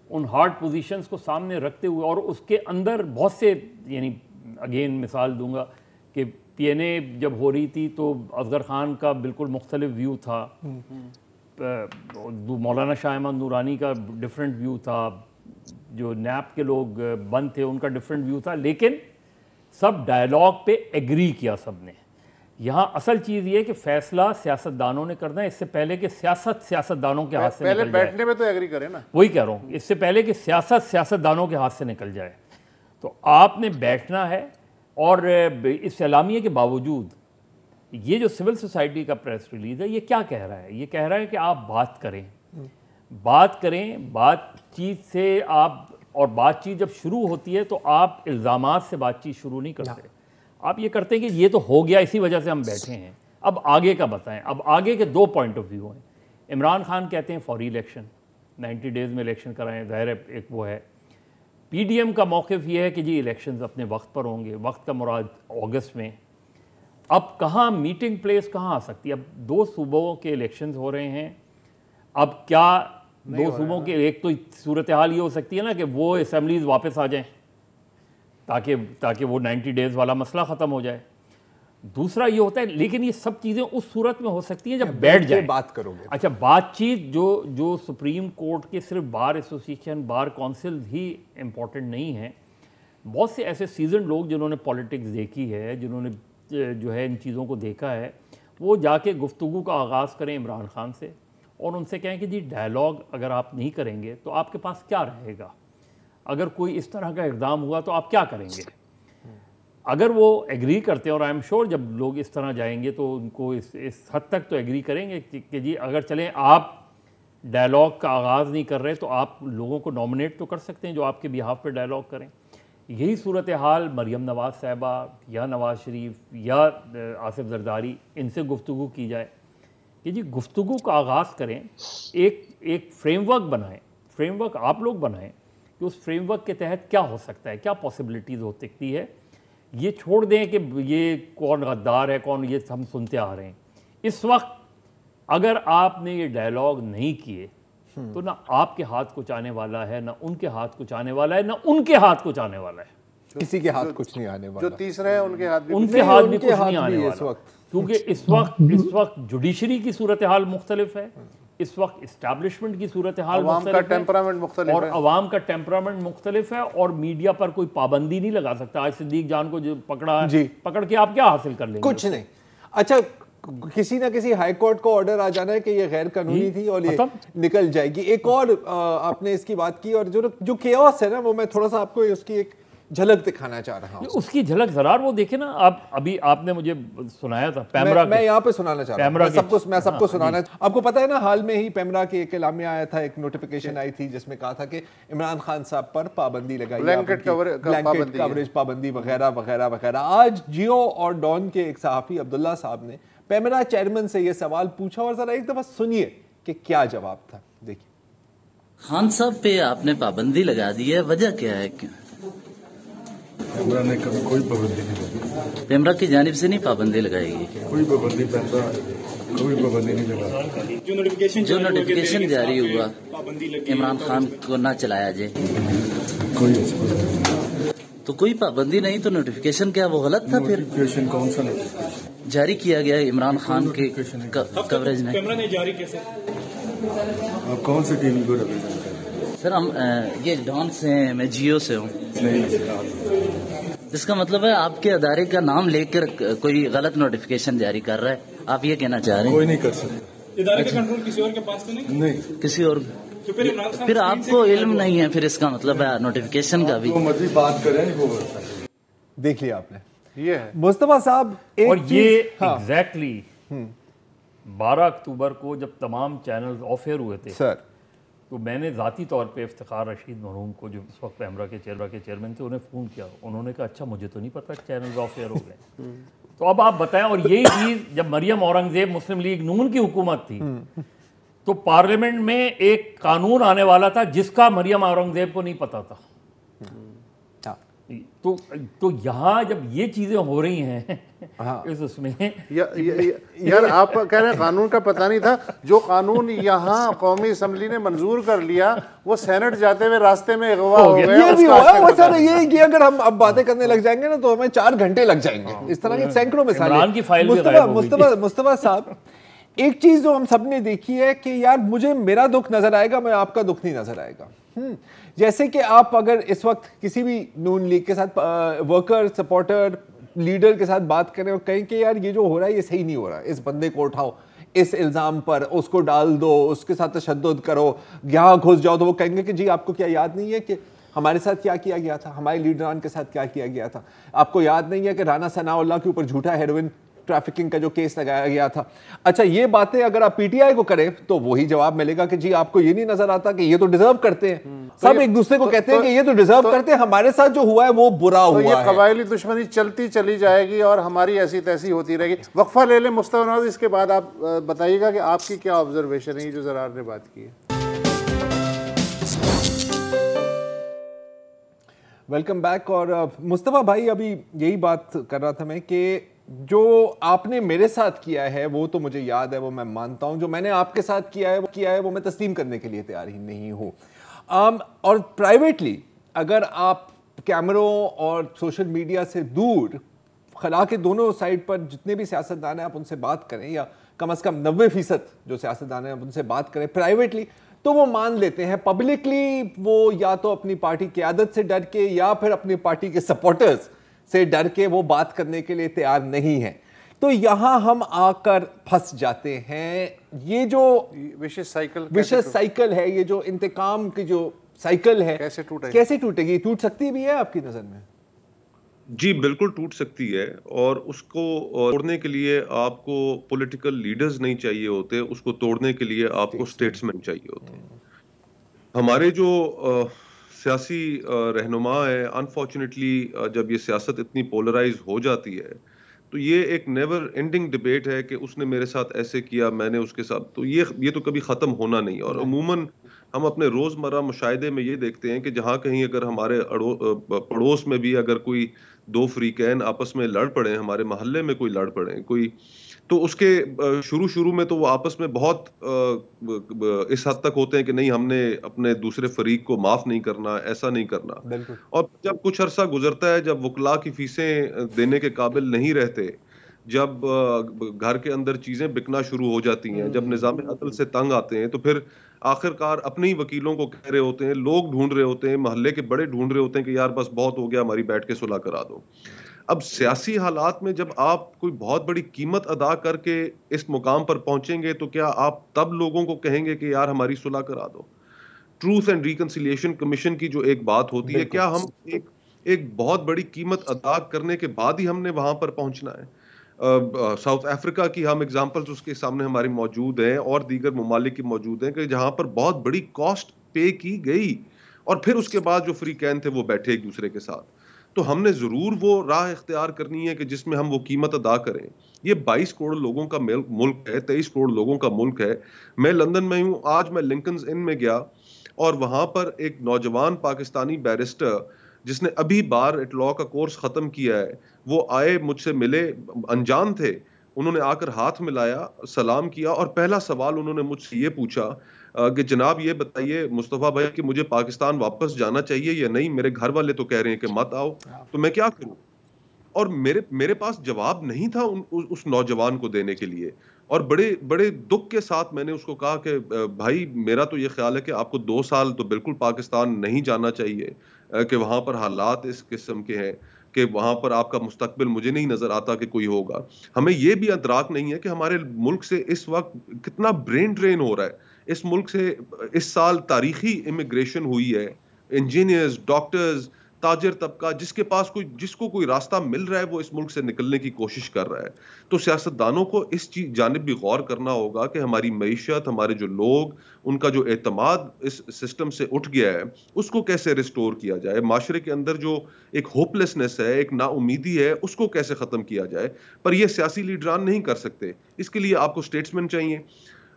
Speaker 3: ان ہارڈ پوزیشنز کو سامنے رکھتے ہوئے, اور اس کے اندر بہت سے, یعنی اگین مثال دوں گا کہ PNA جب ہو رہی تھی تو اصغر خان کا بالکل مختلف ویو تھا, مولانا شاہ احمد نورانی کا ڈیفرنٹ ویو تھا, جو نیب کے لوگ بند تھے ان کا ڈیفرنٹ ویو تھا, لیکن سب ڈائلاگ پہ ایگری کیا سب نے. یہاں اصل چیز یہ کہ فیصلہ سیاستدانوں نے کرنا ہے, اس سے پہلے کہ سیاستدانوں کے ہاتھ سے نکل جائے.
Speaker 1: پہلے بیٹھنے میں تو ایگری کریں نا,
Speaker 3: وہی کہہ رہا ہوں, اس سے پہلے کہ سیاستدانوں کے ہاتھ سے نکل جائے تو آپ نے بیٹھنا ہے. اور اس اعلامیے کے باوجود یہ جو سول سوسائٹی کا پریس ریلیز ہے, یہ کیا کہہ رہا ہے؟ یہ کہہ رہا ہے کہ آپ بات کریں, بات چیت سے آپ, اور بات چیت جب شروع ہوتی ہے تو آپ الزامات سے بات چیت شروع نہیں کرتے, آپ یہ کرتے ہیں کہ یہ تو ہو گیا اسی وجہ سے ہم بیٹھے ہیں، اب آگے کا بتائیں. اب آگے کے 2 پوائنٹ آف ویو ہیں. عمران خان کہتے ہیں فوری الیکشن، 90 ڈیز میں الیکشن کرائیں، ظاہر ہے ایک وہ ہے. پی ڈی ایم کا موقف یہ ہے کہ جی الیکشنز اپنے وقت پر ہوں گے، وقت کا مراد اگست میں. اب کہاں میٹنگ پلیس کہاں آ سکتی ہے؟ اب 2 صوبوں کے الیکشنز ہو رہے ہیں. اب کیا 2 صوبوں کے ایک تو صورتحال یہ ہو سکتی ہے نا کہ وہ اسمبلیز واپس آ جائیں تاکہ وہ 90 ڈیز والا مسئلہ ختم ہو جائے. دوسرا یہ ہوتا ہے، لیکن یہ سب چیزیں اس صورت میں ہو سکتی ہیں جب بیٹھ جائیں
Speaker 4: بات کرو گے.
Speaker 3: اچھا، بات چیت جو سپریم کورٹ کے صرف بار ایسوسیشن، بار کونسل ہی امپورٹنٹ نہیں ہیں. بہت سے ایسے سیزنڈ لوگ جنہوں نے پالیٹکس دیکھی ہے، جنہوں نے جو ہے ان چیزوں کو دیکھا ہے، وہ جا کے گفتگو کا آغاز کریں عمران خان سے اور ان سے کہیں کہ جی ڈائلاگ اگر آپ نہیں کریں گے تو آپ کے پاس کیا رہے گا؟ اگر کوئی اس طرح کا اقدام ہوا تو آپ کیا کریں گے؟ اگر وہ ایگری کرتے ہیں، اور آئی ایم شیور جب لوگ اس طرح جائیں گے تو ان کو اس حد تک تو ایگری کریں گے کہ جی اگر چلیں آپ ڈائلاگ کا آغاز نہیں کر رہے تو آپ لوگوں کو نامنیٹ تو کر سکتے ہیں جو آپ کے بیہاف پہ ڈائلاگ کریں. یہی صورتحال مریم نواز صاحبہ یا نواز شریف یا آصف زرداری، ان سے گفتگو کی جائے کہ جی گفتگو کا آغاز کریں، ایک فریم ورک بنائیں، فریم ورک آپ لوگ بنائیں کہ اس فریم ورک کے تحت کیا ہو سکتا ہے، کیا پاسبلٹیز ہو سکتی ہے. یہ چھوڑ دیں کہ یہ کون غدار ہے کون، یہ ہم سنتے آ رہے ہیں. اس وقت اگر آپ نے یہ ڈائلاگ نہیں کیے تو نہ آپ کے ہاتھ کچھ آنے والا ہے، نہ ان کے ہاتھ کچھ آنے والا ہے، نہ ان کے ہاتھ کچھ آنے والا ہے.
Speaker 4: کسی کے ہاتھ کچھ نہیں آنے والا.
Speaker 1: جو تیسرے ہیں ان کے ہاتھ بھی
Speaker 3: ان کے ہاتھ بھی کچھ نہیں آنے والا، کیونکہ اس وقت جوڈیشری کی صورتحال مختلف ہے، اس وقت اسٹیبلشمنٹ کی صورتحال مختلف ہے اور عوام کا ٹیمپرامنٹ مختلف ہے، اور میڈیا پر کوئی پابندی نہیں لگا سکتا. آج صدیق جان کو جو پکڑ کے آپ کیا حاصل کر لیں گے؟
Speaker 4: کچھ نہیں. اچھا، کسی نہ کسی ہائی کورٹ کو آرڈر آ جانا ہے کہ یہ غیر قانونی تھی اور یہ نکل جائے گی. ایک اور آپ نے اس کی بات کی، اور جو کیوس ہے نا وہ میں تھوڑا سا آپ کو اس کی ایک جھلک دکھانا چاہ رہا ہوں.
Speaker 3: اس کی جھلک ذرا وہ دیکھیں نا. ابھی آپ نے مجھے سنایا تھا پیمرا،
Speaker 4: میں یہاں پہ سنانا چاہ رہا ہوں، میں سب کو سنانا. آپ کو پتہ ہے نا حال میں ہی پیمرا کے ایک اعلامیہ آیا تھا، ایک نوٹیفیکیشن آئی تھی جس میں کہا تھا کہ عمران خان صاحب پر پابندی لگائی، بلینکٹ کوریج پابندی وغیرہ وغیرہ وغیرہ. آج جیو اور ڈان کے ایک صحافی عبداللہ صاحب نے پیمرا چیئرمین سے یہ سوال پوچھا، اور ذرا ایک دفعہ سنیے کہ کیا جواب تھا. دیکھیے.
Speaker 6: خان صاحب پہ آپ نے پابندی لگا دی ہے، وجہ کیا ہے؟
Speaker 7: پیمرا نے کبھی کوئی پابندی نہیں لگائی.
Speaker 6: پیمرا کی جانب سے نہیں پابندی لگائی گی؟
Speaker 7: کوئی پابندی پیمرا کوئی پابندی نہیں لگائی.
Speaker 6: جو نوٹیفیکیشن جاری ہوا عمران خان کو نہ چلایا جائے،
Speaker 7: کوئی ایسی پابندی
Speaker 6: تو کوئی پابندی نہیں تو نوٹیفیکیشن کیا وہ غلط تھا؟ پھر
Speaker 7: نوٹیفیکیشن کون سا نوٹیفیکیشن
Speaker 6: جاری کیا گیا عمران خان کے کوریج میں؟
Speaker 7: پیمرا نے جاری کیسے؟ آپ کون سے ٹی وی کو ریپرزینٹ کر رہے ہیں؟
Speaker 6: سر ہم یہ ڈان سے ہیں، میں جیو سے ہوں. اس کا مطلب ہے آپ کے ادارے کا نام لے کر کوئی غلط نوٹیفیکیشن جاری کر رہا ہے، آپ یہ کہنا چاہ رہے ہیں؟
Speaker 7: کوئی نہیں کر سکتا.
Speaker 8: ادارے کا کنٹرول کسی اور کے پاس تو
Speaker 7: نہیں،
Speaker 6: کسی اور. پھر آپ کو علم نہیں ہے، پھر اس کا مطلب ہے نوٹیفیکیشن کا بھی.
Speaker 7: جو مرضی بات کریں وہ
Speaker 4: دیکھ لیا آپ نے.
Speaker 1: یہ ہے
Speaker 4: مصطفیٰ صاحب
Speaker 3: اور یہ ایگزیکٹلی 12 اکتوبر کو جب تمام چینلز آف ایئر ہوئے تھے
Speaker 4: سر،
Speaker 3: تو میں نے ذاتی طور پہ افتخار رشید مرحوم کو، جو اس وقت پیمرا کے چیئرمین تھے، انہیں فون کیا. انہوں نے کہا اچھا مجھے تو نہیں پتا چینلز آف ایئر ہو گئے. تو اب آپ بتائیں. اور یہی چیز جب مریم اورنگزیب مسلم لیگ نون کی حکومت تھی تو پارلیمنٹ میں ایک قانون آنے والا تھا جس کا مریم اورنگزیب کو نہیں پتا تھا. تو یہاں جب یہ چیزیں ہو رہی ہیں اس میں
Speaker 1: یار آپ کہہ رہے ہیں قانون کا پتہ نہیں تھا. جو قانون یہاں قومی اسمبلی نے منظور کر لیا وہ سینٹ جاتے ہوئے راستے میں اغوا ہو گیا.
Speaker 4: یہ بھی ہوا سر. یہ کہ اگر ہم اب باتیں کرنے لگ جائیں گے نا تو ہمیں 4 گھنٹے لگ جائیں گے. اس طرح کی سینکڑوں مثالیں. مصطفیٰ صاحب ایک چیز جو ہم سب نے دیکھی ہے کہ یار مجھے میرا دکھ نظر آئے گا، میں آپ کا دکھ نہیں نظر آئے گا. جیسے کہ آپ اگر اس وقت کسی بھی نون لیگ کے ساتھ ورکر سپورٹر لیڈر کے ساتھ بات کریں اور کہیں کہ یار یہ جو ہو رہا ہے یہ صحیح نہیں ہو رہا، اس بندے کو اٹھاؤ، اس الزام پر اس کو ڈال دو، اس کے ساتھ تشدد کرو، یہاں گھس جاؤ، تو وہ کہیں گے کہ جی آپ کو کیا یاد نہیں ہے کہ ہمارے ساتھ کیا کیا گیا تھا، ہمارے لیڈران کے ساتھ کیا کیا گیا تھا؟ آپ کو یاد نہیں ہے کہ رانا ثناء اللہ کے اوپر جھوٹا ہیروئن ٹریفکنگ کا جو کیس لگایا گیا تھا. اچھا یہ باتیں اگر آپ پی ٹی آئی کو کریں تو وہی جواب ملے گا کہ جی آپ کو یہ نہیں نظر آتا کہ یہ تو ڈیزرو کرتے ہیں. سب ایک دوسرے کو کہتے ہیں کہ یہ تو ڈیزرو کرتے ہیں, ہمارے ساتھ جو ہوا ہے وہ برا ہوا ہے.
Speaker 1: یہ قبائلی دشمنی چلتی چلی جائے گی اور ہماری ایسی تیسی ہوتی رہے گی. وقفہ لے لیں مصطفیٰ نواز, اس کے بعد آپ بتائیے گا کہ آپ کی کیا آبزرویشن ہے جو زرار نے بات کی ہے.
Speaker 4: Welcome back. اور مصطفیٰ بھائی ابھی یہی بات کر رہا تھا میں کہ جو آپ نے میرے ساتھ کیا ہے وہ تو مجھے یاد ہے, وہ میں مانتا ہوں. جو میں نے آپ کے ساتھ کیا ہے وہ میں تسلیم کرنے کے لیے تیار ہی نہیں ہوں. اور پرائیویٹلی اگر آپ کیمروں اور سوشل میڈیا سے دور خلا کے دونوں سائڈ پر جتنے بھی سیاستدان ہیں آپ ان سے بات کریں, یا کم از کم 90% جو سیاستدان ہیں آپ ان سے بات کریں پرائیویٹلی, تو وہ مان لیتے ہیں. پبلکلی وہ یا تو اپنی پارٹی قیادت سے ڈر کے یا پھر اپنی پارٹی کے سپورٹرز سے ڈر کے وہ بات کرنے کے لیے تیار نہیں ہیں. تو یہاں ہم آ کر پھنس جاتے ہیں. یہ جو وشس سائیکل ہے, یہ جو انتقام کی جو سائیکل ہے, کیسے ٹوٹے گی؟ ٹوٹ سکتی بھی ہے آپ کی نظر میں؟
Speaker 2: جی بالکل ٹوٹ سکتی ہے, اور اس کو توڑنے کے لیے آپ کو پولیٹیکل لیڈرز نہیں چاہیے ہوتے, اس کو توڑنے کے لیے آپ کو اسٹیٹسمین چاہیے ہوتے ہیں. ہمارے جو سیاسی رہنما ہے, انفارچونیٹلی جب یہ سیاست اتنی پولرائز ہو جاتی ہے تو یہ ایک نیور اینڈنگ ڈبیٹ ہے کہ اس نے میرے ساتھ ایسے کیا, میں نے اس کے ساتھ, تو یہ تو کبھی ختم ہونا نہیں. اور عموماً ہم اپنے روزمرہ مشاہدے میں یہ دیکھتے ہیں کہ جہاں کہیں اگر ہمارے پڑوس میں بھی اگر کوئی دو فریقین آپس میں لڑ پڑے, ہمارے محلے میں کوئی لڑ پڑے کوئی, تو اس کے شروع میں تو وہ آپس میں بہت اس حد تک ہوتے ہیں کہ نہیں ہم نے اپنے دوسرے فریق کو معاف نہیں کرنا, ایسا نہیں کرنا. اور جب کچھ عرصہ گزرتا ہے, جب وکلاء کی فیسیں دینے کے قابل نہیں رہتے, جب گھر کے اندر چیزیں بکنا شروع ہو جاتی ہیں, جب نظام عدل سے تنگ آتے ہیں, تو پھر آخرکار اپنے ہی وکیلوں کو کہہ رہے ہوتے ہیں, لوگ ڈھونڈ رہے ہوتے ہیں, محلے کے بڑے ڈھونڈ رہے ہوتے ہیں کہ یار بس بہت ہو گیا, ہماری بیٹھ کے صلح کرا دو. اب سیاسی حالات میں جب آپ کوئی بہت بڑی قیمت ادا کر کے اس مقام پر پہنچیں گے تو کیا آپ تب لوگوں کو کہیں گے کہ یار ہماری صلح کرا دو؟ ٹروتھ اینڈ ریکنسیلیشن کمیشن کی جو ایک بات ہوتی ہے, کیا ہم ایک بہت بڑی قیمت ادا کرنے کے بعد ہی ہم نے وہاں پر پہنچنا ہے؟ ساؤتھ افریقہ کی ہم ایگزامپلز اس کے سامنے ہماری موجود ہیں, اور دیگر ممالک کی موجود ہیں کہ جہاں پر بہت بڑی کاسٹ پے کی گئی, اور پھر اس کے بعد جو فریقین تھے وہ بیٹھے ایک دوسرے کے ساتھ. تو ہم نے ضرور وہ راہ اختیار کرنی ہے کہ جس میں ہم وہ قیمت ادا کریں. یہ 22 کروڑ لوگوں کا ملک ہے, 23 کروڑ لوگوں کا ملک ہے. میں لندن میں ہوں, آج میں لنکنز ان میں گیا اور وہاں پر ایک نوجوان پاکستانی بیرسٹر جس نے ابھی بار ایٹ لا کا کورس ختم کیا ہے, وہ آئے مجھ سے ملے, انجان تھے, انہوں نے آ کر ہاتھ ملایا, سلام کیا, اور پہلا سوال انہوں نے مجھ سے یہ پوچھا کہ جناب یہ بتائیے مصطفیٰ بھائی کہ مجھے پاکستان واپس جانا چاہیے یا نہیں, میرے گھر والے تو کہہ رہے ہیں کہ مت آؤ, تو میں کیا کروں؟ اور میرے پاس جواب نہیں تھا اس نوجوان کو دینے کے لیے, اور بڑے دکھ کے ساتھ میں نے اس کو کہا کہ بھائی میرا تو یہ خیال ہے کہ آپ کو 2 سال تو بالکل پاکستان نہیں جانا چاہیے, کہ وہاں پر حالات اس قسم کے ہیں کہ وہاں پر آپ کا مستقبل مجھے نہیں نظر آتا کہ کوئی ہوگا. ہمیں یہ بھی ادراک نہیں ہے کہ ہمارے ملک سے اس وقت کتنا برین ڈرین ہو رہا ہے. اس ملک سے اس سال تاریخی امیگریشن ہوئی ہے, انجینئرز, ڈاکٹرز, تاجر طبقہ, جس کو کوئی راستہ مل رہا ہے وہ اس ملک سے نکلنے کی کوشش کر رہا ہے. تو سیاستدانوں کو اس جانب بھی غور کرنا ہوگا کہ ہماری معیشت, ہمارے جو لوگ, ان کا جو اعتماد اس سسٹم سے اٹھ گیا ہے اس کو کیسے ریسٹور کیا جائے, معاشرے کے اندر جو ایک ہوپلیسنس ہے, ایک نا امیدی ہے, اس کو کیسے ختم کیا جائے. پر یہ سیاسی لیڈران نہیں کر سکتے, اس کے لیے آپ کو اسٹیٹسمین چاہیے.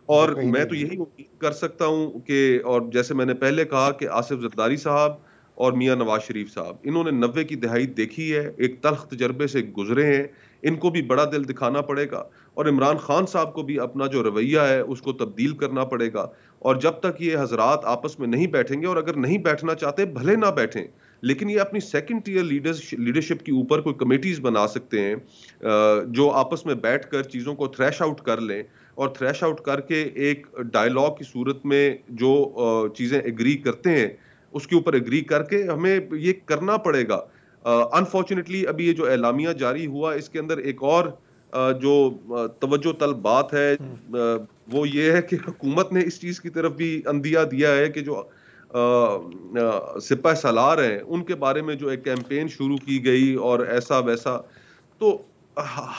Speaker 2: اور میں تو یہی امید کر سکتا ہوں کہ, اور جیسے میں نے پہلے کہا کہ آصف زرداری صاحب اور میاں نواز شریف صاحب, انہوں نے 90 کی دہائی دیکھی ہے, ایک تلخ تجربے سے گزرے ہیں, ان کو بھی بڑا دل دکھانا پڑے گا, اور عمران خان صاحب کو بھی اپنا جو رویہ ہے اس کو تبدیل کرنا پڑے گا. اور جب تک یہ حضرات آپس میں نہیں بیٹھیں گے, اور اگر نہیں بیٹھنا چاہتے بھلے نہ بیٹھیں, لیکن یہ اپنی سیکنڈ ٹیئر لیڈرشپ کے اوپر کوئی کمیٹیز بنا سکتے ہیں جو آپس میں بیٹھ کر چیزوں کو تھریش آؤٹ کر لیں, اور تھریش آؤٹ کر کے ایک ڈائلاگ کی صورت میں جو چیزیں ایگری کرتے ہیں اس کے اوپر ایگری کر کے ہمیں یہ کرنا پڑے گا. انفارچونیٹلی ابھی یہ جو اعلامیہ جاری ہوا, اس کے اندر ایک اور جو توجہ طلب بات ہے وہ یہ ہے کہ حکومت نے اس چیز کی طرف بھی اندیا دیا ہے کہ جو سپہ سالار ہیں ان کے بارے میں جو ایک کیمپین شروع کی گئی اور ایسا ویسا. تو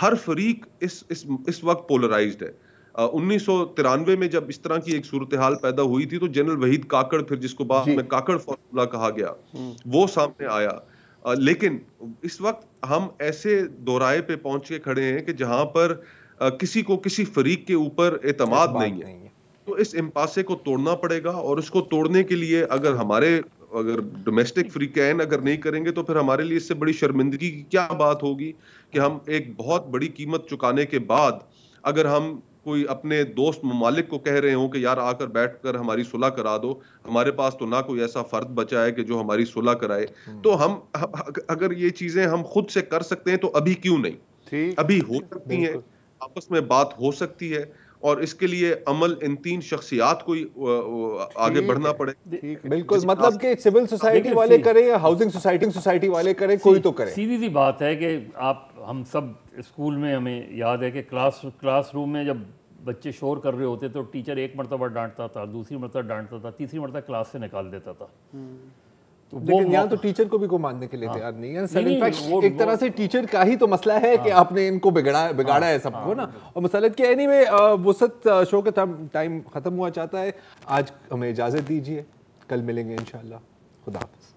Speaker 2: ہر فریق اس وقت پولرائزڈ ہے. 1993 میں جب اس طرح کی ایک صورتحال پیدا ہوئی تھی تو جنرل وحید کاکڑ، پھر جس کو بعد میں کاکڑ فارمولا کہا گیا، وہ سامنے آیا. لیکن اس وقت ہم ایسے دورائے پہ پہنچ کے کھڑے ہیں کہ جہاں پر کسی کو کسی فریق کے اوپر اعتماد نہیں ہے. تو اس امپاسے کو توڑنا پڑے گا، اور اس کو توڑنے کے لیے اگر ڈومیسٹک فریقین اگر نہیں کریں گے تو پھر ہمارے لیے اس سے بڑی شرمندگی کی کیا بات ہوگی کہ ہم ایک بہت بڑی قیمت چکانے کے بعد اگر ہم کوئی اپنے دوست ممالک کو کہہ رہے ہوں کہ یار آ کر بیٹھ کر ہماری صلح کرا دو. ہمارے پاس تو نہ کوئی ایسا فرد بچا ہے کہ جو ہماری صلح کرائے. تو ہم اگر یہ چیزیں ہم خود سے کر سکتے ہیں تو ابھی کیوں نہیں؟ ابھی ہو سکتی ہیں، آپس میں بات ہو سکتی ہے، اور اس کے لیے عمل ان 3 شخصیات کو آگے بڑھنا پڑے.
Speaker 4: بالکل، مطلب کہ سول سوسائٹی والے کریں یا ہاؤسنگ سوسائٹی والے کریں، کوئی تو کرے.
Speaker 3: سیدھی سی بات ہے کہ ہم سب اسکول میں ہمیں یاد ہے کہ کلاس روم میں جب بچے شور کر رہے ہوتے تو ٹیچر ایک مرتبہ ڈانٹتا تھا، دوسری مرتبہ ڈانٹتا تھا، تیسری مرتبہ کلاس سے نکال دیتا تھا.
Speaker 4: لیکن یہاں تو ٹیچر کو بھی کوئی ماننے کے لیے تیار نہیں ہے. ایک طرح سے ٹیچر کا ہی تو مسئلہ ہے کہ آپ نے ان کو بگاڑا ہے سب کو نا. اور مسئلہ کہ اینی وے وسعت شو کا ٹائم ختم ہوا چاہتا ہے. آج ہمیں اجازت دیجیے، کل ملیں گے انشاءاللہ. خدا حافظ.